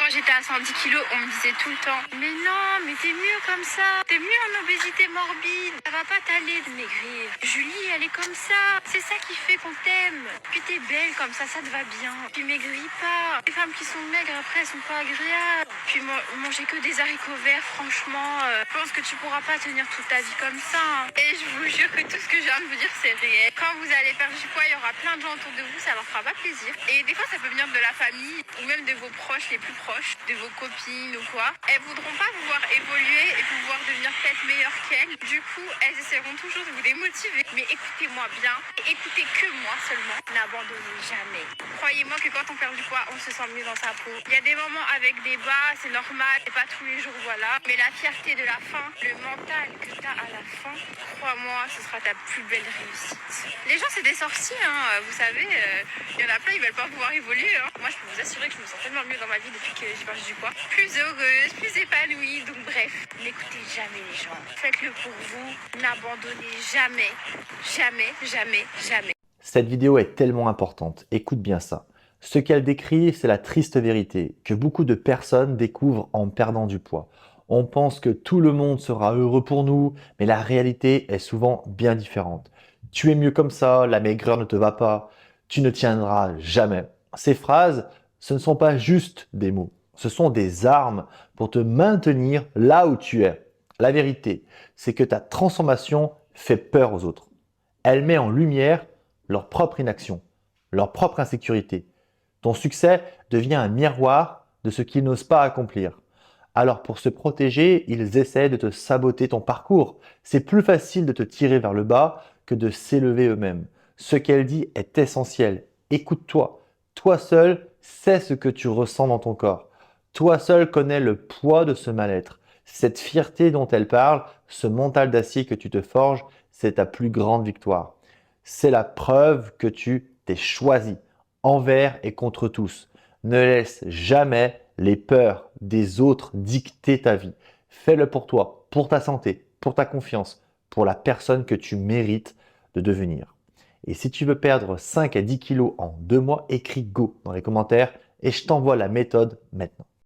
Quand j'étais à 110 kilos, on me disait tout le temps, mais non, mais t'es mieux comme ça. T'es mieux en obésité morbide. Ça va pas t'aller de maigrir. Julie, elle est comme ça. C'est ça qui fait qu'on t'aime. Puis t'es belle comme ça te va bien. Puis maigris pas. Les femmes qui sont maigres, après, elles sont pas agréables. Puis manger que des haricots verts, franchement, je pense que tu pourras pas tenir toute ta vie comme ça. Et je vous jure que tout ce que je viens de vous dire, c'est réel. Quand vous allez perdre du poids, il y aura plein de gens autour de vous, ça leur fera pas plaisir. Et des fois, ça peut venir de la famille ou même de vos proches les plus proches, de vos copines ou quoi. Elles voudront pas vous voir évoluer et vous voir devenir peut-être meilleure qu'elles. Du coup, elles essaieront toujours de vous démotiver. Mais écoutez-moi bien, et écoutez que moi seulement. N'abandonnez jamais. Croyez-moi que quand on perd du poids, on se sent mieux dans sa peau. Il y a des moments avec des bas, c'est normal, c'est pas tous les jours, voilà. Mais la fierté de la fin, le mental que tu as à la fin, crois-moi, ce sera ta plus belle réussite. Les gens, c'est des sorciers, hein. Vous savez, il y en a plein, ils veulent pas pouvoir évoluer, hein. Moi, je peux vous assurer que je me sens tellement mieux dans ma vie depuis que j'ai perdu du poids. Plus heureuse, plus épanouie, donc bref, n'écoutez jamais les gens. Faites-le pour vous, n'abandonnez jamais, jamais, jamais, jamais. Cette vidéo est tellement importante, écoute bien ça. Ce qu'elle décrit, c'est la triste vérité que beaucoup de personnes découvrent en perdant du poids. On pense que tout le monde sera heureux pour nous, mais la réalité est souvent bien différente. Tu es mieux comme ça, la maigreur ne te va pas, tu ne tiendras jamais. Ces phrases, ce ne sont pas juste des mots, ce sont des armes pour te maintenir là où tu es. La vérité, c'est que ta transformation fait peur aux autres. Elle met en lumière leur propre inaction, leur propre insécurité. Ton succès devient un miroir de ce qu'ils n'osent pas accomplir. Alors pour se protéger, ils essaient de te saboter ton parcours. C'est plus facile de te tirer vers le bas que de s'élever eux-mêmes. Ce qu'elle dit est essentiel. Écoute-toi. Toi seul sais ce que tu ressens dans ton corps. Toi seul connais le poids de ce mal-être. Cette fierté dont elle parle, ce mental d'acier que tu te forges, c'est ta plus grande victoire. C'est la preuve que tu t'es choisi envers et contre tous. Ne laisse jamais les peurs des autres dicter ta vie. Fais-le pour toi, pour ta santé, pour ta confiance, pour la personne que tu mérites de devenir. Et si tu veux perdre 5 à 10 kilos en 2 mois, écris Go dans les commentaires et je t'envoie la méthode maintenant.